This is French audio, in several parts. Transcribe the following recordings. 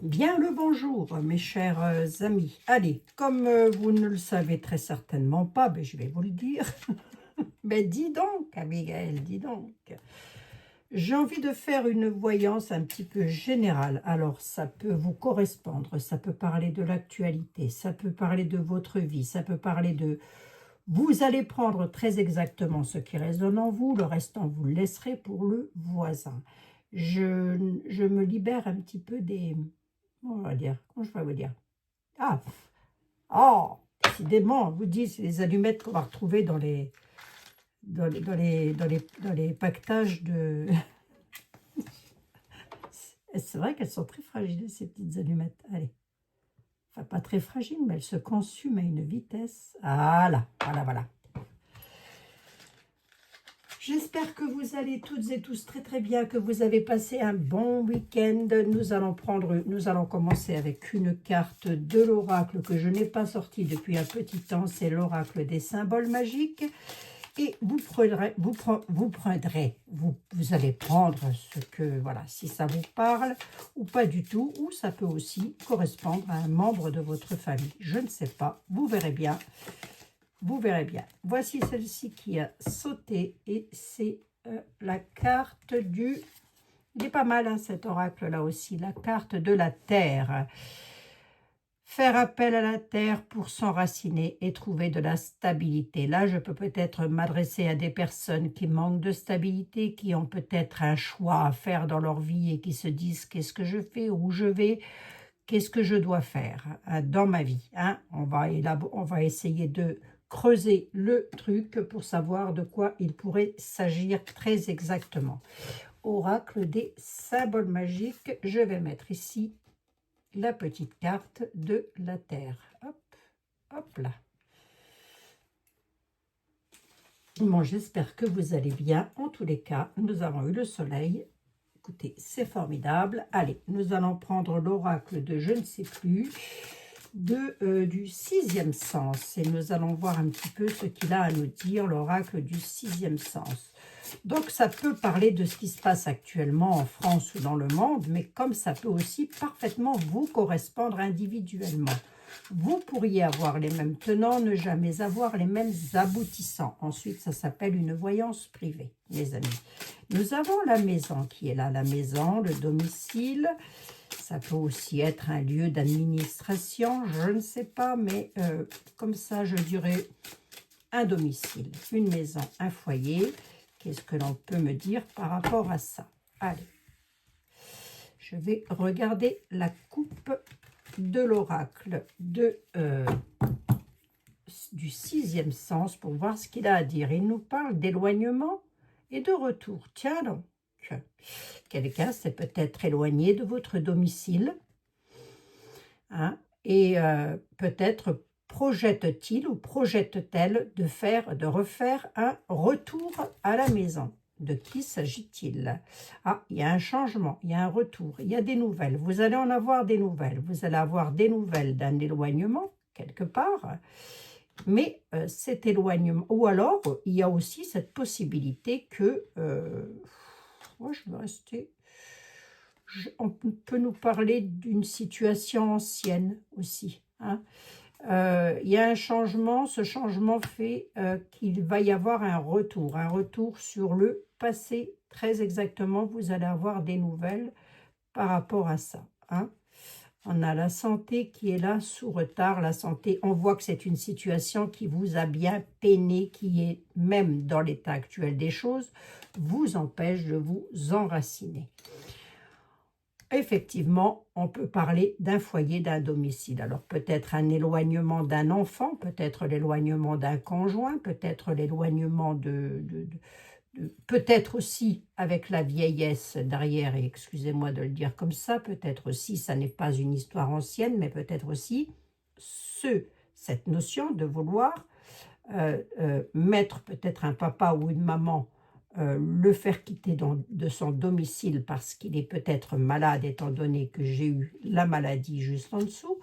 Bien le bonjour, mes chers amis. Allez, comme vous ne le savez très certainement pas, ben, je vais vous le dire. Mais dis donc, Abigail, dis donc. J'ai envie de faire une voyance un petit peu générale. Alors, ça peut vous correspondre, ça peut parler de l'actualité, ça peut parler de votre vie, ça peut parler de... Vous allez prendre très exactement ce qui résonne en vous, le restant vous le laisserez pour le voisin. Je me libère un petit peu des... On va dire, comment je vais vous dire? Ah, oh, décidément, on vous dit, c'est les allumettes qu'on va retrouver dans les pactages de... C'est vrai qu'elles sont très fragiles, ces petites allumettes. Allez, enfin pas très fragiles, mais elles se consument à une vitesse. Voilà, voilà, voilà. J'espère que vous allez toutes et tous très très bien, que vous avez passé un bon week-end. Nous allons commencer avec une carte de l'oracle que je n'ai pas sortie depuis un petit temps. C'est l'oracle des symboles magiques. Et vous allez prendre ce que, voilà, si ça vous parle ou pas du tout, ou ça peut aussi correspondre à un membre de votre famille. Je ne sais pas, vous verrez bien. Vous verrez bien. Voici celle-ci qui a sauté et c'est la carte du... Il est pas mal hein, cet oracle-là aussi, la carte de la terre. Faire appel à la terre pour s'enraciner et trouver de la stabilité. Là, je peux peut-être m'adresser à des personnes qui manquent de stabilité, qui ont peut-être un choix à faire dans leur vie et qui se disent qu'est-ce que je fais, où je vais, qu'est-ce que je dois faire dans ma vie. Hein? On va essayer de creuser le truc pour savoir de quoi il pourrait s'agir très exactement. Oracle des symboles magiques, je vais mettre ici la petite carte de la Terre. Hop, hop là. Bon, j'espère que vous allez bien. En tous les cas, nous avons eu le soleil. Écoutez, c'est formidable. Allez, nous allons prendre l'oracle de je ne sais plus, du sixième sens. Et nous allons voir un petit peu ce qu'il a à nous dire, l'oracle du sixième sens. Donc, ça peut parler de ce qui se passe actuellement en France ou dans le monde, mais comme ça peut aussi parfaitement vous correspondre individuellement. Vous pourriez avoir les mêmes tenants, ne jamais avoir les mêmes aboutissants. Ensuite, ça s'appelle une voyance privée, mes amis. Nous avons la maison qui est là, la maison, le domicile. Ça peut aussi être un lieu d'administration, je ne sais pas, mais comme ça, je dirais un domicile, une maison, un foyer. Qu'est-ce que l'on peut me dire par rapport à ça? Allez, je vais regarder la coupe de l'oracle du sixième sens pour voir ce qu'il a à dire. Il nous parle d'éloignement et de retour. Tiens donc, quelqu'un s'est peut-être éloigné de votre domicile hein, et peut-être projette-t-il ou projette-t-elle de refaire un retour à la maison. De qui s'agit-il? Ah, il y a un changement, il y a un retour, il y a des nouvelles. Vous allez en avoir des nouvelles. Vous allez avoir des nouvelles d'un éloignement, quelque part. Mais cet éloignement... Ou alors, il y a aussi cette possibilité que... moi, je vais rester... on peut nous parler d'une situation ancienne aussi. Hein. Il y a un changement, ce changement fait qu'il va y avoir un retour sur le passé. Très exactement, vous allez avoir des nouvelles par rapport à ça. Hein. On a la santé qui est là sous retard. La santé, on voit que c'est une situation qui vous a bien peiné, qui est même dans l'état actuel des choses, vous empêche de vous enraciner. Effectivement, on peut parler d'un foyer, d'un domicile. Alors peut-être un éloignement d'un enfant, peut-être l'éloignement d'un conjoint, peut-être l'éloignement peut-être aussi avec la vieillesse derrière, et excusez-moi de le dire comme ça, peut-être aussi, ça n'est pas une histoire ancienne, mais peut-être aussi cette notion de vouloir mettre peut-être un papa ou une maman le faire quitter de son domicile parce qu'il est peut-être malade étant donné que j'ai eu la maladie juste en dessous,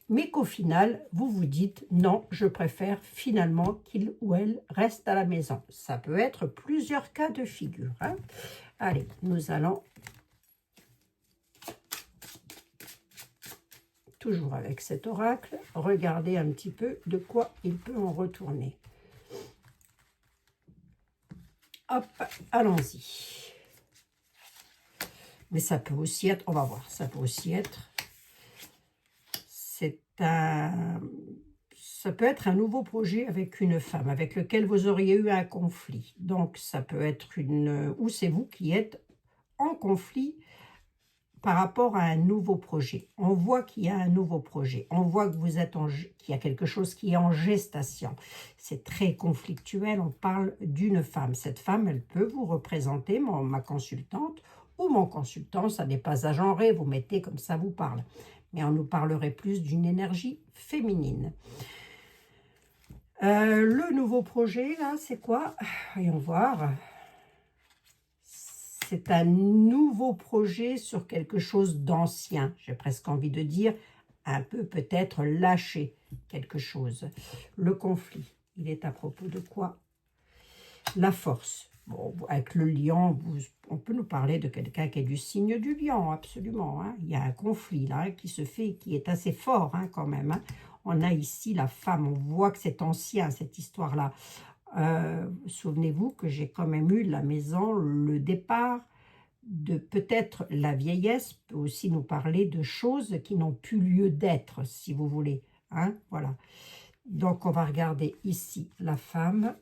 mais qu'au final, vous vous dites non, je préfère finalement qu'il ou elle reste à la maison. Ça peut être plusieurs cas de figure. Hein. Allez, nous allons toujours avec cet oracle, regardez un petit peu de quoi il peut en retourner. Hop, allons-y. Mais ça peut aussi être, on va voir, ça peut aussi être, ça peut être un nouveau projet avec une femme avec lequel vous auriez eu un conflit. Donc ça peut être ou c'est vous qui êtes en conflit par rapport à un nouveau projet. On voit qu'il y a un nouveau projet. On voit que qu'il y a quelque chose qui est en gestation. C'est très conflictuel. On parle d'une femme. Cette femme, elle peut vous représenter, ma consultante ou mon consultant. Ça n'est pas agenré. Vous mettez comme ça vous parle. Mais on nous parlerait plus d'une énergie féminine. Le nouveau projet, là, c'est quoi? Voyons voir. C'est un nouveau projet sur quelque chose d'ancien. J'ai presque envie de dire un peu peut-être lâcher quelque chose. Le conflit, il est à propos de quoi? La force. Bon, avec le lion, on peut nous parler de quelqu'un qui est du signe du lion, absolument. Hein. Il y a un conflit là qui se fait, qui est assez fort quand même. Hein. On a ici la femme, on voit que c'est ancien cette histoire-là. Souvenez-vous que j'ai quand même eu la maison, le départ de peut-être la vieillesse, peut aussi nous parler de choses qui n'ont plus lieu d'être, si vous voulez. Hein, voilà. Donc, on va regarder ici la femme.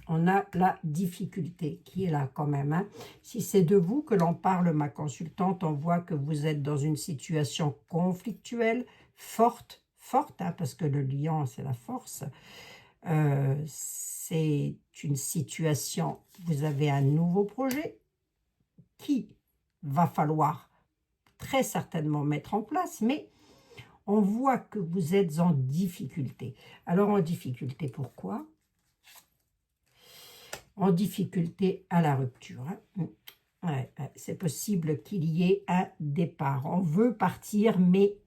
On a la difficulté qui est là quand même. Hein. Si c'est de vous que l'on parle, ma consultante, on voit que vous êtes dans une situation conflictuelle, forte, hein, parce que le lion, c'est la force. C'est une situation, vous avez un nouveau projet qui va falloir très certainement mettre en place, mais on voit que vous êtes en difficulté. Alors en difficulté, pourquoi? En difficulté à la rupture. Hein. Ouais, c'est possible qu'il y ait un départ. On veut partir, mais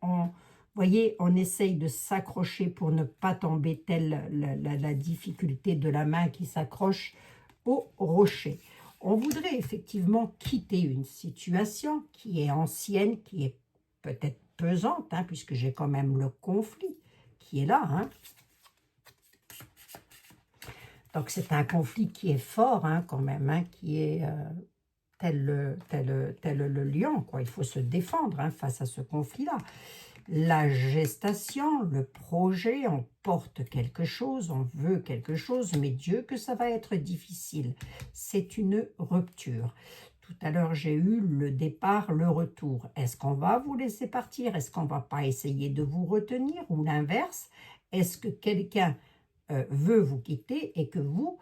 voyez, on essaye de s'accrocher pour ne pas tomber telle la difficulté de la main qui s'accroche au rocher. On voudrait effectivement quitter une situation qui est ancienne, qui est peut-être pesante, hein, puisque j'ai quand même le conflit qui est là. Hein. Donc c'est un conflit qui est fort hein, quand même, hein, qui est tel le lion. Quoi. Il faut se défendre hein, face à ce conflit-là. La gestation, le projet, on porte quelque chose, on veut quelque chose, mais Dieu que ça va être difficile. C'est une rupture. Tout à l'heure, j'ai eu le départ, le retour. Est-ce qu'on va vous laisser partir? Est-ce qu'on ne va pas essayer de vous retenir? Ou l'inverse? Est-ce que quelqu'un veut vous quitter et que vous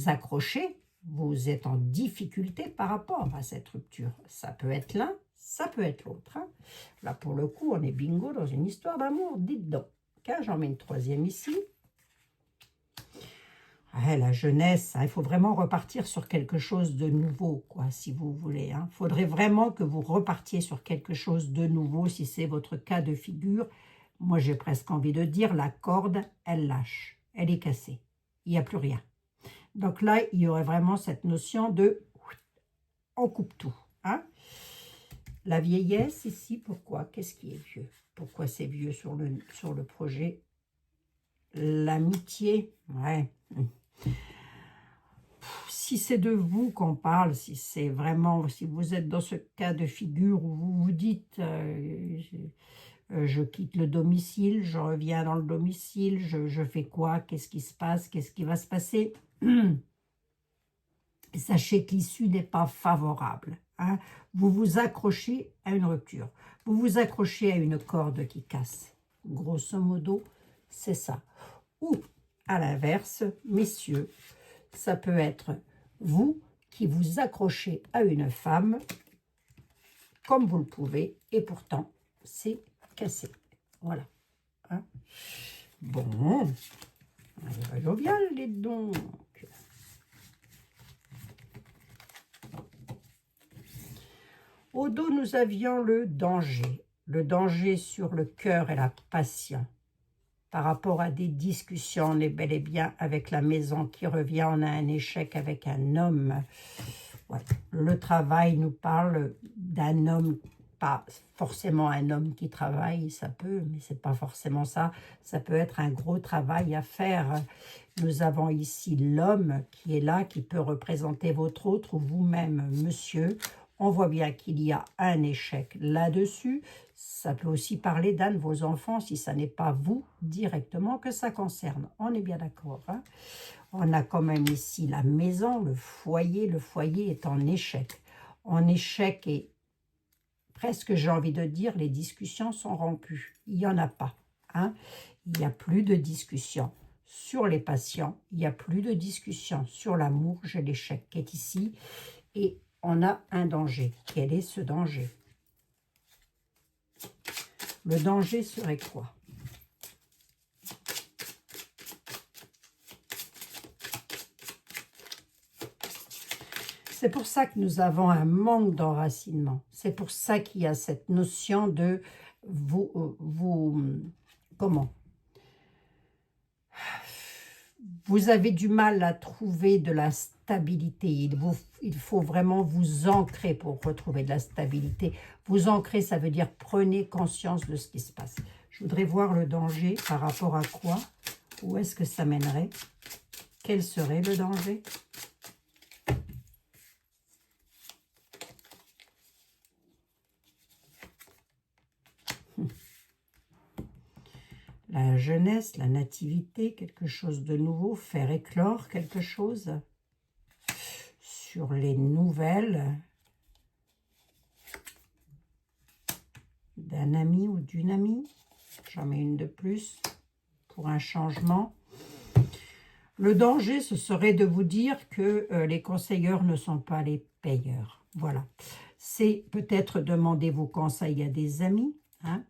accrochez? Vous êtes en difficulté par rapport à cette rupture. Ça peut être l'un, ça peut être l'autre. Hein. Là, pour le coup, on est bingo dans une histoire d'amour. Dites donc. J'en mets une troisième ici. La jeunesse, hein, il faut vraiment repartir sur quelque chose de nouveau, quoi, si vous voulez. Il faudrait vraiment que vous repartiez sur quelque chose de nouveau, si c'est votre cas de figure. Moi, j'ai presque envie de dire, la corde, elle lâche. Elle est cassée. Il n'y a plus rien. Donc là, il y aurait vraiment cette notion de on coupe tout. Hein. La vieillesse ici, pourquoi? Qu'est-ce qui est vieux? Pourquoi c'est vieux sur le projet? L'amitié, ouais. Si c'est de vous qu'on parle, si c'est vraiment, si vous êtes dans ce cas de figure où vous vous dites je quitte le domicile, je reviens dans le domicile, je fais quoi? Qu'est-ce qui se passe? Qu'est-ce qui va se passer? Sachez que l'issue n'est pas favorable. Hein. Vous vous accrochez à une rupture. Vous vous accrochez à une corde qui casse. Grosso modo, c'est ça. Ou, à l'inverse, messieurs, ça peut être vous qui vous accrochez à une femme comme vous le pouvez et pourtant, c'est cassé. Voilà. Hein. Bon, allez, jovial, les donc. Au dos, nous avions le danger sur le cœur et la passion. Par rapport à des discussions, on est bel et bien avec la maison qui revient, on a un échec avec un homme. Ouais. Le travail nous parle d'un homme pas forcément un homme qui travaille, ça peut, mais c'est pas forcément ça. Ça peut être un gros travail à faire. Nous avons ici l'homme qui est là, qui peut représenter votre autre ou vous-même, monsieur. On voit bien qu'il y a un échec là-dessus. Ça peut aussi parler d'un de vos enfants si ça n'est pas vous directement que ça concerne. On est bien d'accord, hein? On a quand même ici la maison, le foyer. Le foyer est en échec. En échec et presque, j'ai envie de dire, les discussions sont rompues. Il n'y en a pas, hein? Il n'y a plus de discussion sur les patients. Il n'y a plus de discussion sur l'amour. J'ai l'échec qui est ici. Et on a un danger. Quel est ce danger? Le danger serait quoi? C'est pour ça que nous avons un manque d'enracinement. C'est pour ça qu'il y a cette notion de comment? Vous avez du mal à trouver de la stabilité. Il faut vraiment vous ancrer pour retrouver de la stabilité. Vous ancrer, ça veut dire prenez conscience de ce qui se passe. Je voudrais voir le danger par rapport à quoi? Où est-ce que ça mènerait? Quel serait le danger? La jeunesse, la nativité, quelque chose de nouveau, faire éclore quelque chose sur les nouvelles d'un ami ou d'une amie. J'en mets une de plus pour un changement. Le danger, ce serait de vous dire que les conseilleurs ne sont pas les payeurs. Voilà. C'est peut-être demander vos conseils à des amis, hein,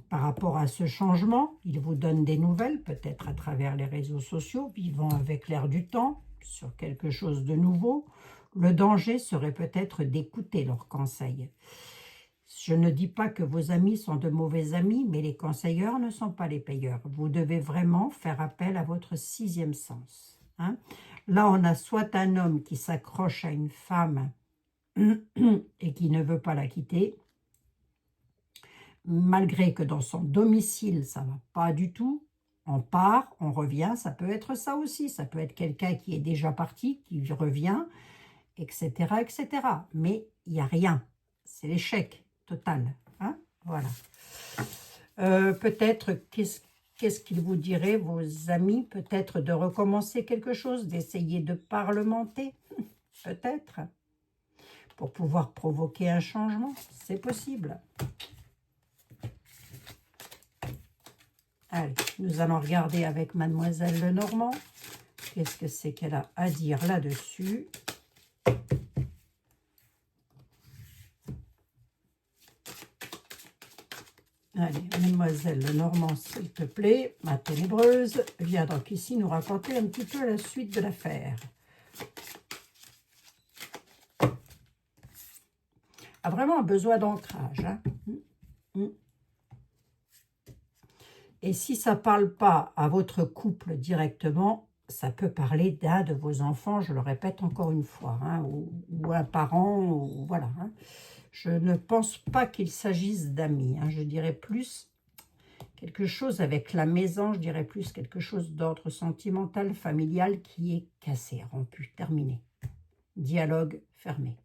par rapport à ce changement. Ils vous donnent des nouvelles, peut-être à travers les réseaux sociaux, vivant avec l'air du temps, sur quelque chose de nouveau. Le danger serait peut-être d'écouter leurs conseils. Je ne dis pas que vos amis sont de mauvais amis, mais les conseilleurs ne sont pas les payeurs. Vous devez vraiment faire appel à votre sixième sens, hein. Là, on a soit un homme qui s'accroche à une femme et qui ne veut pas la quitter, malgré que dans son domicile, ça ne va pas du tout. On part, on revient, ça peut être ça aussi. Ça peut être quelqu'un qui est déjà parti, qui revient, etc., etc. Mais il n'y a rien. C'est l'échec total, hein? Voilà. Peut-être, qu'est-ce qu'ils vous diraient, vos amis? Peut-être de recommencer quelque chose, d'essayer de parlementer, peut-être, pour pouvoir provoquer un changement. C'est possible. Allez, nous allons regarder avec Mademoiselle Lenormand. Qu'est-ce que c'est qu'elle a à dire là-dessus? Allez, Mademoiselle Lenormand, s'il te plaît, ma ténébreuse, viens donc ici nous raconter un petit peu la suite de l'affaire. A vraiment un besoin d'ancrage, hein? Et si ça ne parle pas à votre couple directement, ça peut parler d'un de vos enfants, je le répète encore une fois, hein, ou un parent, ou voilà, hein. Je ne pense pas qu'il s'agisse d'amis, hein, je dirais plus quelque chose avec la maison, je dirais plus quelque chose d'ordre sentimental, familial, qui est cassé, rompu, terminé. Dialogue fermé.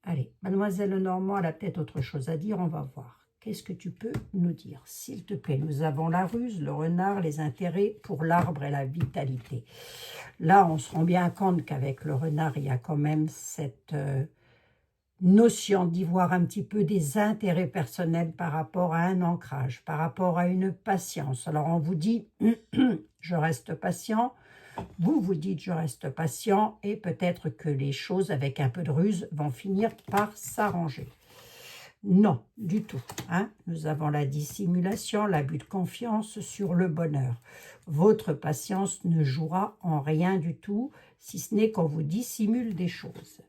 Allez, Mademoiselle Lenormand, elle a peut-être autre chose à dire, on va voir. Qu'est-ce que tu peux nous dire? S'il te plaît, nous avons la ruse, le renard, les intérêts pour l'arbre et la vitalité. Là, on se rend bien compte qu'avec le renard, il y a quand même cette notion d'y voir un petit peu des intérêts personnels par rapport à un ancrage, par rapport à une patience. Alors, on vous dit, je reste patient. Vous vous dites, je reste patient. Et peut-être que les choses, avec un peu de ruse, vont finir par s'arranger. Non, du tout, hein. Nous avons la dissimulation, l'abus de confiance sur le bonheur. Votre patience ne jouera en rien du tout, si ce n'est qu'on vous dissimule des choses.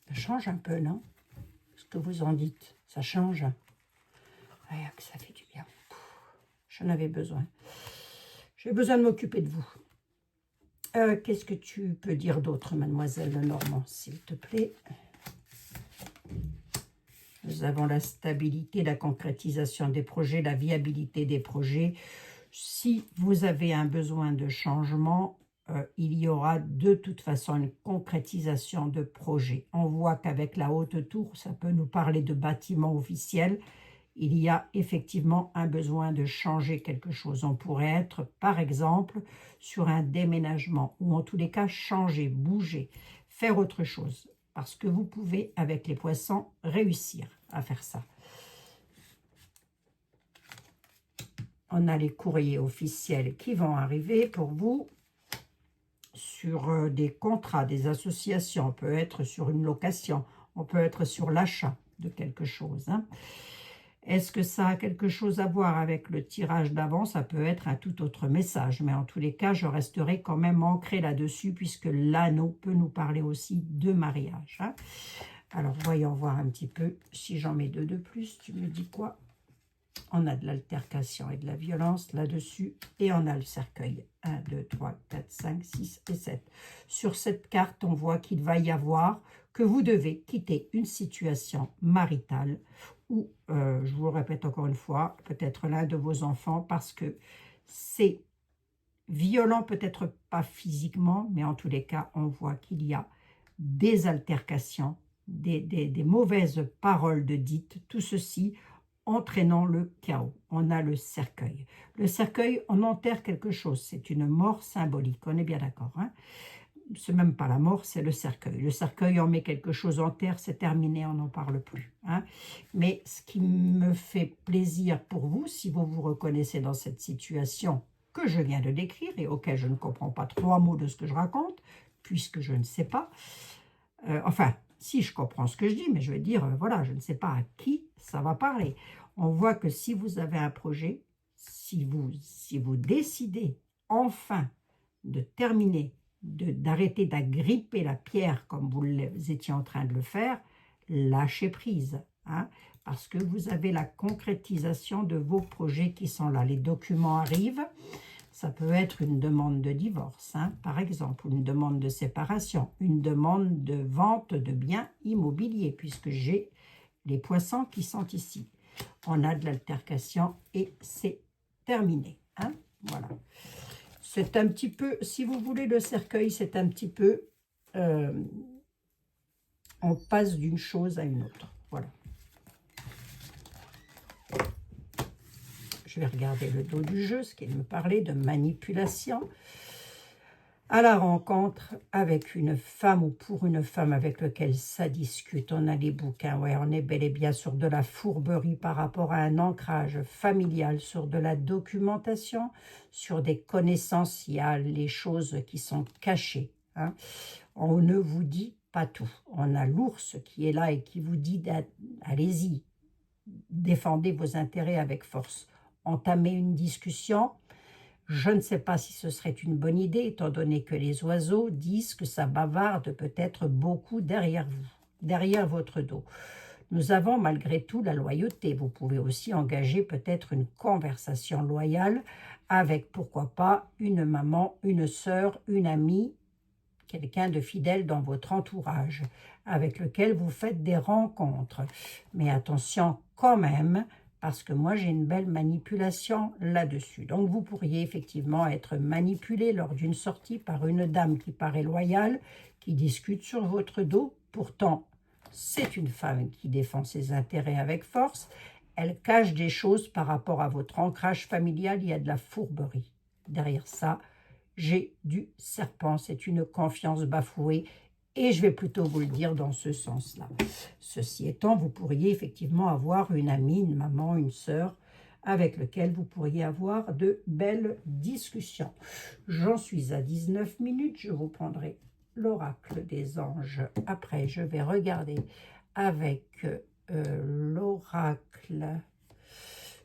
Ça change un peu, non? Ce que vous en dites, ça change. Ah, que ça fait du bien. J'en avais besoin. J'ai besoin de m'occuper de vous. Qu'est-ce que tu peux dire d'autre, mademoiselle Lenormand, s'il te plaît? Nous avons la stabilité, la concrétisation des projets, la viabilité des projets. Si vous avez un besoin de changement, il y aura de toute façon une concrétisation de projet. On voit qu'avec la haute tour, ça peut nous parler de bâtiments officiels. Il y a effectivement un besoin de changer quelque chose. On pourrait être, par exemple, sur un déménagement ou en tous les cas, changer, bouger, faire autre chose. Parce que vous pouvez, avec les poissons, réussir à faire ça. On a les courriers officiels qui vont arriver pour vous sur des contrats, des associations. On peut être sur une location, on peut être sur l'achat de quelque chose, hein. Est-ce que ça a quelque chose à voir avec le tirage d'avant? Ça peut être un tout autre message, mais en tous les cas, je resterai quand même ancrée là-dessus, puisque l'anneau peut nous parler aussi de mariage, hein. Alors, voyons voir un petit peu. Si j'en mets deux de plus, tu me dis quoi? On a de l'altercation et de la violence là-dessus, et on a le cercueil. 1, 2, 3, 4, 5, 6 et 7. Sur cette carte, on voit qu'il va y avoir que vous devez quitter une situation maritale ou, je vous le répète encore une fois, peut-être l'un de vos enfants, parce que c'est violent, peut-être pas physiquement, mais en tous les cas, on voit qu'il y a des altercations, des mauvaises paroles de dites, tout ceci entraînant le chaos. On a le cercueil. Le cercueil, on enterre quelque chose, c'est une mort symbolique, on est bien d'accord, hein? C'est même pas la mort, c'est le cercueil. Le cercueil, on met quelque chose en terre, c'est terminé, on n'en parle plus, hein. Mais ce qui me fait plaisir pour vous, si vous vous reconnaissez dans cette situation que je viens de décrire et auquel je ne comprends pas 3 mots de ce que je raconte, puisque je ne sais pas, enfin, si je comprends ce que je dis, mais je vais dire, voilà, je ne sais pas à qui ça va parler. On voit que si vous avez un projet, si vous décidez enfin de terminer, d'arrêter d'agripper la pierre comme vous étiez en train de le faire, lâchez prise, hein, parce que vous avez la concrétisation de vos projets qui sont là. Les documents arrivent, ça peut être une demande de divorce, hein, par exemple, une demande de séparation, une demande de vente de biens immobiliers, puisque j'ai les poissons qui sont ici. On a de l'altercation et c'est terminé, hein, voilà. C'est un petit peu, si vous voulez, le cercueil, c'est un petit peu, on passe d'une chose à une autre. Voilà. Je vais regarder le dos du jeu, ce qu'il me parlait de manipulation. À la rencontre avec une femme ou pour une femme avec laquelle ça discute. On a les bouquins, ouais, on est bel et bien sur de la fourberie par rapport à un ancrage familial, sur de la documentation, sur des connaissances. Il y a les choses qui sont cachées, hein. On ne vous dit pas tout. On a l'ours qui est là et qui vous dit allez-y, défendez vos intérêts avec force. Entamez une discussion. Je ne sais pas si ce serait une bonne idée, étant donné que les oiseaux disent que ça bavarde peut-être beaucoup derrière vous, derrière votre dos. Nous avons malgré tout la loyauté. Vous pouvez aussi engager peut-être une conversation loyale avec, pourquoi pas, une maman, une sœur, une amie, quelqu'un de fidèle dans votre entourage, avec lequel vous faites des rencontres. Mais attention quand même, parce que moi j'ai une belle manipulation là-dessus. Donc vous pourriez effectivement être manipulé lors d'une sortie par une dame qui paraît loyale, qui discute sur votre dos. Pourtant, c'est une femme qui défend ses intérêts avec force. Elle cache des choses par rapport à votre ancrage familial, il y a de la fourberie. Derrière ça, j'ai du serpent, c'est une confiance bafouée. Et je vais plutôt vous le dire dans ce sens-là. Ceci étant, vous pourriez effectivement avoir une amie, une maman, une sœur, avec lequel vous pourriez avoir de belles discussions. J'en suis à 19 minutes, je vous prendrai l'oracle des anges. Après, je vais regarder avec l'oracle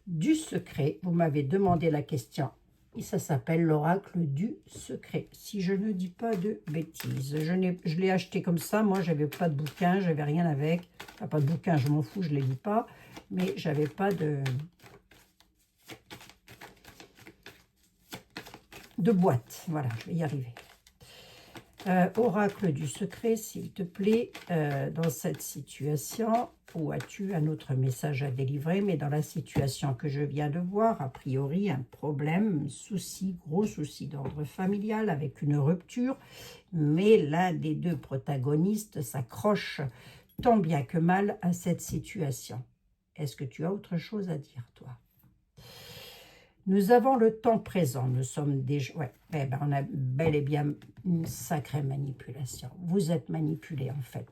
du secret. Vous m'avez demandé la question. Et ça s'appelle l'oracle du secret, si je ne dis pas de bêtises. Je l'ai acheté comme ça, moi j'avais pas de bouquin, j'avais rien avec. Enfin, pas de bouquin, je m'en fous, je ne les lis pas. Mais j'avais pas de... de boîte. Voilà, je vais y arriver. Oracle du secret, s'il te plaît, dans cette situation, où as-tu un autre message à délivrer? Mais dans la situation que je viens de voir, a priori, un problème, un souci, gros souci d'ordre familial avec une rupture, mais l'un des deux protagonistes s'accroche tant bien que mal à cette situation. Est-ce que tu as autre chose à dire, toi? Nous avons le temps présent, nous sommes déjà... Ouais, eh ben on a bel et bien une sacrée manipulation. Vous êtes manipulé, en fait.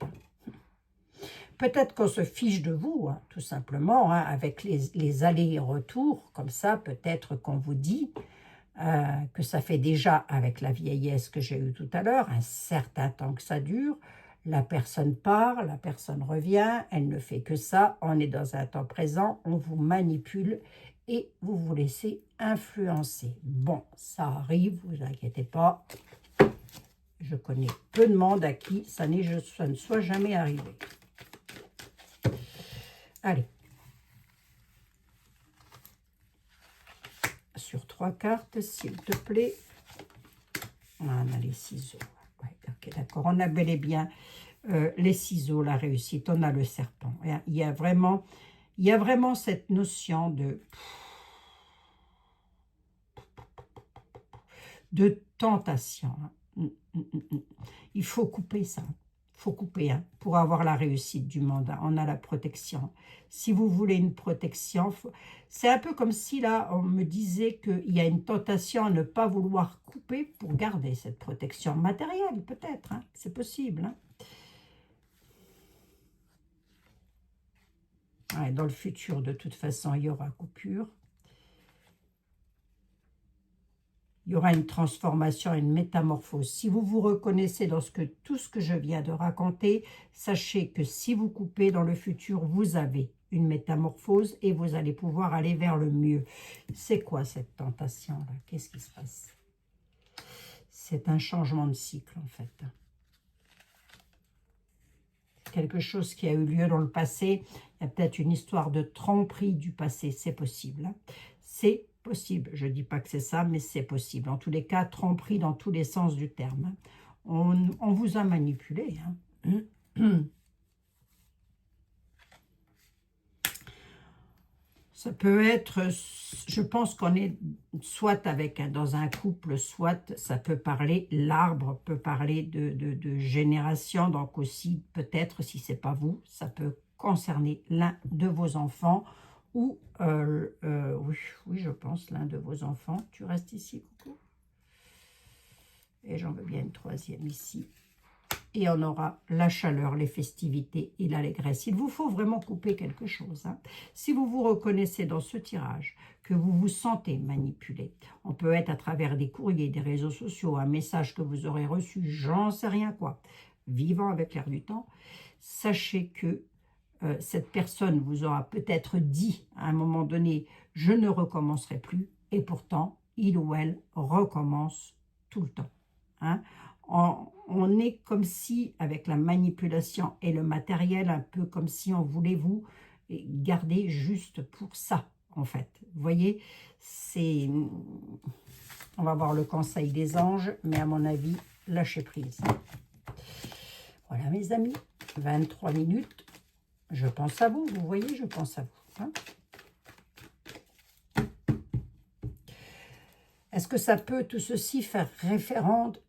Peut-être qu'on se fiche de vous, hein, tout simplement, hein, avec les allers-retours, comme ça, peut-être qu'on vous dit que ça fait déjà, avec la vieillesse que j'ai eue tout à l'heure, un certain temps que ça dure. La personne part, la personne revient, elle ne fait que ça, on est dans un temps présent, on vous manipule et vous vous laissez influencer. Bon, ça arrive, vous inquiétez pas. Je connais peu de monde à qui ça ne soit jamais arrivé. Allez. Sur 3 cartes, s'il te plaît. On a les ciseaux. Ouais, ok, d'accord. On a bel et bien les ciseaux, la réussite. On a le serpent. Il y a vraiment cette notion de tentation. Il faut couper ça. Il faut couper pour avoir la réussite du mandat. On a la protection. Si vous voulez une protection, c'est un peu comme si là, on me disait qu'il y a une tentation à ne pas vouloir couper pour garder cette protection matérielle, peut-être. Hein, c'est possible. Hein. Ouais, dans le futur, de toute façon, il y aura coupure. Il y aura une transformation, une métamorphose. Si vous vous reconnaissez dans tout ce que je viens de raconter, sachez que si vous coupez dans le futur, vous avez une métamorphose et vous allez pouvoir aller vers le mieux. C'est quoi cette tentation-là? Qu'est-ce qui se passe? C'est un changement de cycle, en fait. Quelque chose qui a eu lieu dans le passé. Il y a peut-être une histoire de tromperie du passé. C'est possible. Hein. C'est possible. Je ne dis pas que c'est ça, mais c'est possible. En tous les cas, tromperie dans tous les sens du terme. On vous a manipulé. Hein. Ça peut être, je pense qu'on est soit dans un couple, soit ça peut parler, l'arbre peut parler de génération, donc aussi peut-être, si ce n'est pas vous, ça peut concerner l'un de vos enfants ou, oui, je pense, l'un de vos enfants. Tu restes ici, coucou. Et j'en veux bien une troisième ici. Et on aura la chaleur, les festivités et l'allégresse. Il vous faut vraiment couper quelque chose. Hein. Si vous vous reconnaissez dans ce tirage, que vous vous sentez manipulé, on peut être à travers des courriers, des réseaux sociaux, un message que vous aurez reçu, j'en sais rien quoi, vivant avec l'air du temps, sachez que cette personne vous aura peut-être dit à un moment donné, je ne recommencerai plus, et pourtant, il ou elle recommence tout le temps. Hein. On est comme si, avec la manipulation et le matériel, un peu comme si on voulait vous garder juste pour ça, en fait. Vous voyez, on va voir le conseil des anges, mais à mon avis, lâchez prise. Voilà, mes amis, 23 minutes. Je pense à vous, vous voyez, je pense à vous. Hein. Est-ce que ça peut tout ceci faire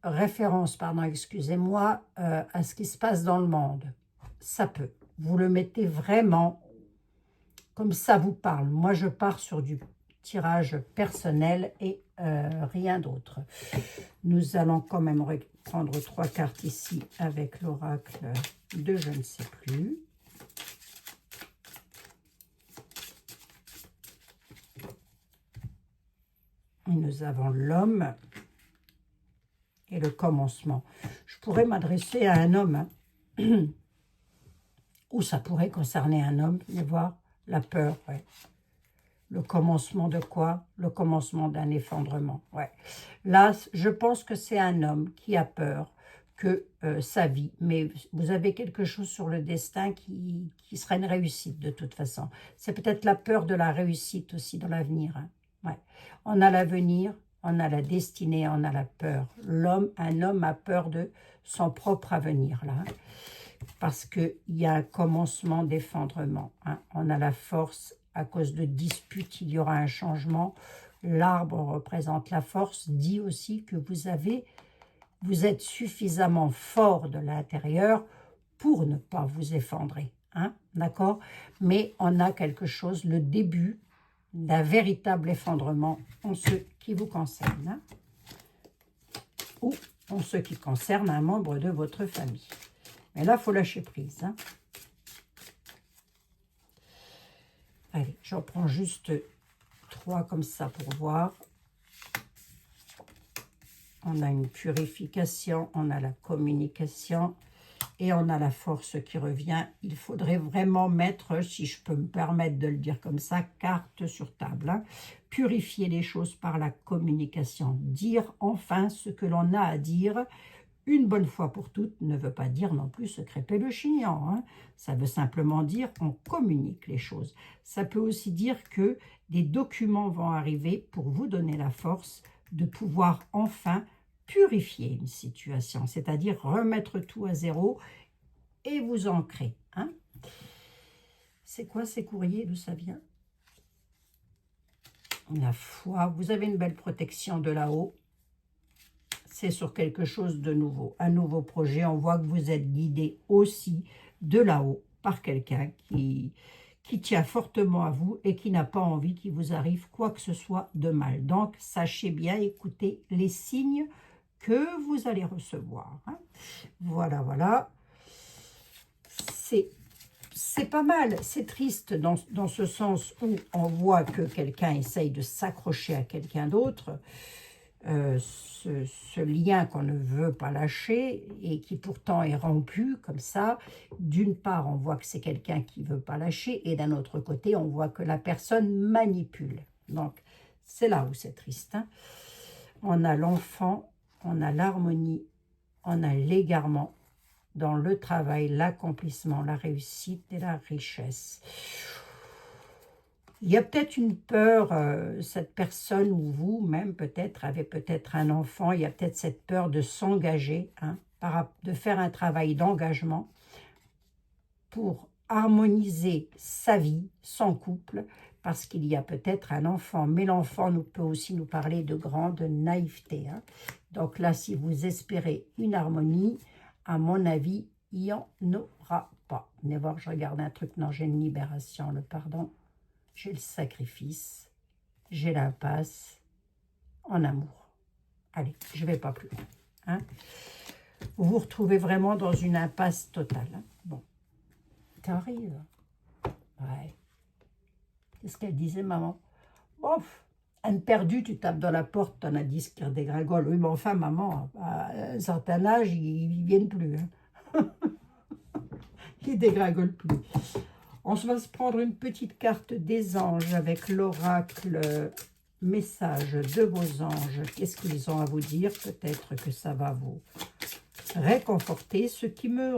référence, excusez-moi, à ce qui se passe dans le monde? Ça peut. Vous le mettez vraiment comme ça vous parle. Moi, je pars sur du tirage personnel et rien d'autre. Nous allons quand même prendre 3 cartes ici avec l'oracle de je ne sais plus. Et nous avons l'homme et le commencement. Je pourrais m'adresser à un homme, hein. Ou ça pourrait concerner un homme, mais voir la peur, ouais. Le commencement de quoi? Le commencement d'un effondrement, ouais. Là, je pense que c'est un homme qui a peur que sa vie, mais vous avez quelque chose sur le destin qui serait une réussite de toute façon. C'est peut-être la peur de la réussite aussi dans l'avenir, hein. Ouais. On a l'avenir, on a la destinée, on a la peur. Un homme a peur de son propre avenir, là. Parce qu'il y a un commencement d'effondrement. Hein. On a la force, à cause de disputes, il y aura un changement. L'arbre représente la force, dit aussi que vous êtes suffisamment fort de l'intérieur pour ne pas vous effondrer. Hein, d'accord? Mais on a quelque chose, le début d'un véritable effondrement en ce qui vous concerne. Hein, ou en ce qui concerne un membre de votre famille. Mais là, il faut lâcher prise. Hein. Allez, j'en prends juste 3 comme ça pour voir. On a une purification, on a la communication et on a la force qui revient. Il faudrait vraiment mettre, si je peux me permettre de le dire comme ça, carte sur table. Hein. Purifier les choses par la communication. Dire enfin ce que l'on a à dire. Une bonne fois pour toutes ne veut pas dire non plus se crêper le chignon. Hein. Ça veut simplement dire on communique les choses. Ça peut aussi dire que des documents vont arriver pour vous donner la force de pouvoir enfin purifier une situation, c'est-à-dire remettre tout à zéro et vous ancrer. Hein. C'est quoi ces courriers? D'où ça vient? La foi. Vous avez une belle protection de là-haut. C'est sur quelque chose de nouveau, un nouveau projet. On voit que vous êtes guidé aussi de là-haut par quelqu'un qui tient fortement à vous et qui n'a pas envie qu'il vous arrive quoi que ce soit de mal. Donc, sachez bien écouter les signes que vous allez recevoir. Hein. Voilà, voilà. C'est pas mal, c'est triste dans ce sens où on voit que quelqu'un essaye de s'accrocher à quelqu'un d'autre. Ce lien qu'on ne veut pas lâcher et qui pourtant est rompu comme ça. D'une part, on voit que c'est quelqu'un qui ne veut pas lâcher et d'un autre côté, on voit que la personne manipule. Donc, c'est là où c'est triste. Hein. On a l'enfant, on a l'harmonie, on a l'égarement dans le travail, l'accomplissement, la réussite et la richesse. Il y a peut-être une peur, cette personne ou vous-même peut-être avez peut-être un enfant, il y a peut-être cette peur de s'engager, hein, de faire un travail d'engagement pour harmoniser sa vie, son couple, parce qu'il y a peut-être un enfant. Mais l'enfant peut aussi nous parler de grande naïveté. Hein. Donc là, si vous espérez une harmonie, à mon avis, il n'y en aura pas. Venez voir, je regarde un truc, non, j'ai une libération, le pardon. J'ai le sacrifice, j'ai l'impasse en amour. Allez, je ne vais pas plus loin. Hein. Vous vous retrouvez vraiment dans une impasse totale. Hein. Bon, t'arrives. Ouais. Qu'est-ce qu'elle disait, maman? Ouf, Anne perdue, tu tapes dans la porte, t'en as 10 qui redégringolent. Oui, mais enfin, maman, à un certain âge, ils ne viennent plus. Hein. Ils ne dégringolent plus. On va se prendre une petite carte des anges avec l'oracle message de vos anges. Qu'est-ce qu'ils ont à vous dire? Peut-être que ça va vous réconforter. Ce qui me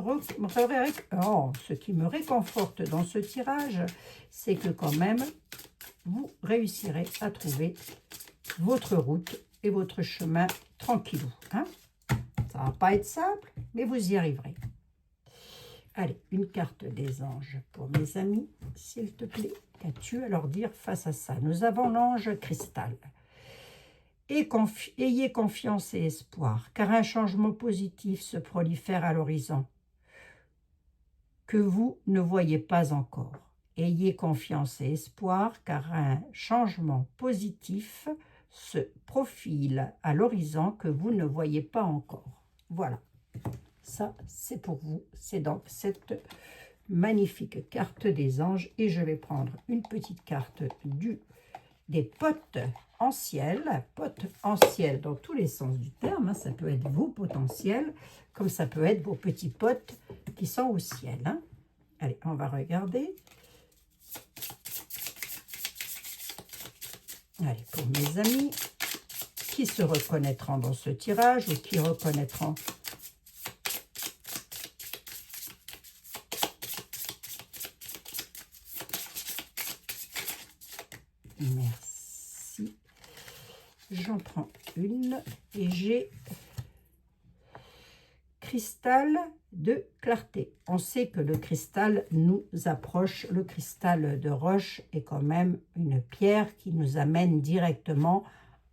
réconforte dans ce tirage, c'est que quand même, vous réussirez à trouver votre route et votre chemin tranquillou. Hein. Ça ne va pas être simple, mais vous y arriverez. Allez, une carte des anges pour mes amis, s'il te plaît. Qu'as-tu à leur dire face à ça? Nous avons l'ange cristal. Ayez confiance et espoir, car un changement positif se prolifère à l'horizon, que vous ne voyez pas encore. Ayez confiance et espoir, car un changement positif se profile à l'horizon que vous ne voyez pas encore. Voilà. Ça, c'est pour vous. C'est donc cette magnifique carte des anges. Et je vais prendre une petite carte des potes en ciel. Potes en ciel dans tous les sens du terme. Hein. Ça peut être vos potentiels, comme ça peut être vos petits potes qui sont au ciel. Hein. Allez, on va regarder. Allez, pour mes amis qui se reconnaîtront dans ce tirage ou qui reconnaîtront j'en prends une et j'ai cristal de clarté. On sait que le cristal nous approche. Le cristal de roche est quand même une pierre qui nous amène directement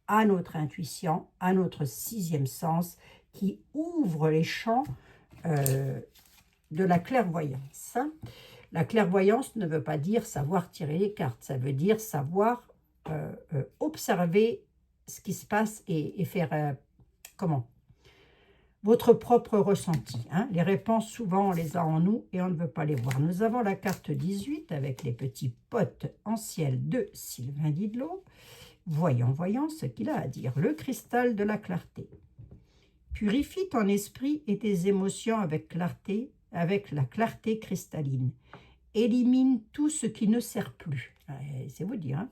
à notre intuition, à notre sixième sens, qui ouvre les champs de la clairvoyance. La clairvoyance ne veut pas dire savoir tirer les cartes, ça veut dire savoir observer ce qui se passe et faire, votre propre ressenti. Les réponses, souvent, on les a en nous et on ne veut pas les voir. Nous avons la carte 18 avec les petits potes en ciel de Sylvain Didlot. Voyons ce qu'il a à dire. Le cristal de la clarté. Purifie ton esprit et tes émotions avec clarté, avec la clarté cristalline. Élimine tout ce qui ne sert plus. C'est vous dire.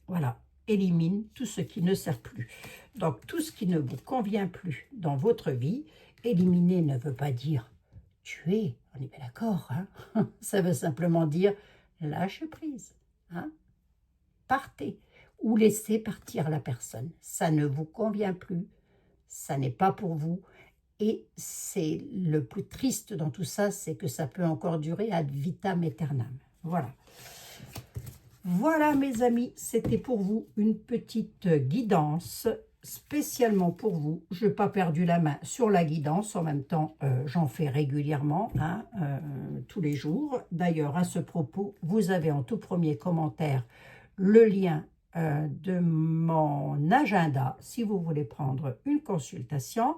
Voilà. Élimine tout ce qui ne sert plus. Donc, tout ce qui ne vous convient plus dans votre vie, éliminer ne veut pas dire tuer, on est bien d'accord. Ça veut simplement dire lâcher prise. Partez ou laissez partir la personne. Ça ne vous convient plus, ça n'est pas pour vous. Et c'est le plus triste dans tout ça, c'est que ça peut encore durer ad vitam aeternam. Voilà. Voilà mes amis, c'était pour vous une petite guidance spécialement pour vous. Je n'ai pas perdu la main sur la guidance, en même temps j'en fais régulièrement, tous les jours. D'ailleurs à ce propos, vous avez en tout premier commentaire le lien de mon agenda si vous voulez prendre une consultation.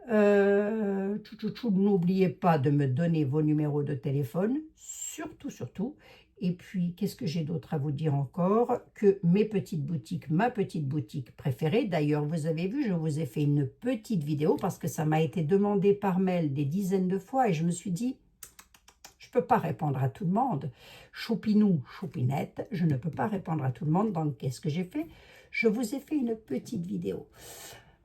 N'oubliez pas de me donner vos numéros de téléphone, surtout. Et puis, qu'est-ce que j'ai d'autre à vous dire encore? Que mes petites boutiques, ma petite boutique préférée, d'ailleurs, vous avez vu, je vous ai fait une petite vidéo parce que ça m'a été demandé par mail des dizaines de fois et je me suis dit, je ne peux pas répondre à tout le monde. Choupinou, choupinette, je ne peux pas répondre à tout le monde. Donc, qu'est-ce que j'ai fait? Je vous ai fait une petite vidéo.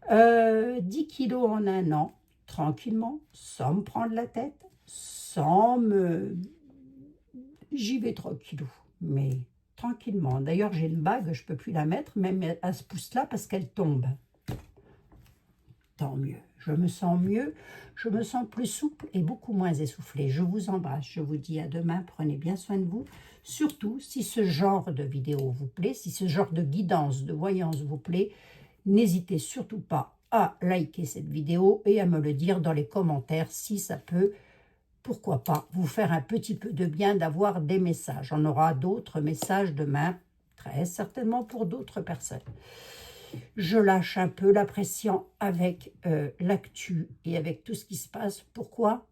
10 kilos en un an, tranquillement, sans me prendre la tête, sans me... J'y vais tranquillou, mais tranquillement. D'ailleurs, j'ai une bague, je ne peux plus la mettre, même à ce pouce-là, parce qu'elle tombe. Tant mieux. Je me sens mieux, je me sens plus souple et beaucoup moins essoufflée. Je vous embrasse, je vous dis à demain, prenez bien soin de vous. Surtout, si ce genre de vidéo vous plaît, si ce genre de guidance, de voyance vous plaît, n'hésitez surtout pas à liker cette vidéo et à me le dire dans les commentaires si ça peut, pourquoi pas, vous faire un petit peu de bien d'avoir des messages. On aura d'autres messages demain, très certainement pour d'autres personnes. Je lâche un peu la pression avec l'actu et avec tout ce qui se passe. Pourquoi?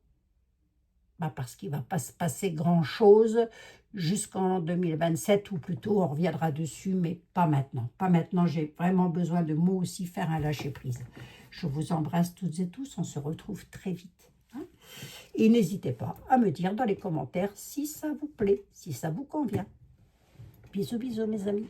Parce qu'il ne va pas se passer grand-chose jusqu'en 2027, ou plutôt on reviendra dessus, mais pas maintenant. Pas maintenant, j'ai vraiment besoin de moi aussi faire un lâcher-prise. Je vous embrasse toutes et tous, on se retrouve très vite. Et n'hésitez pas à me dire dans les commentaires si ça vous plaît, si ça vous convient. Bisous, bisous mes amis.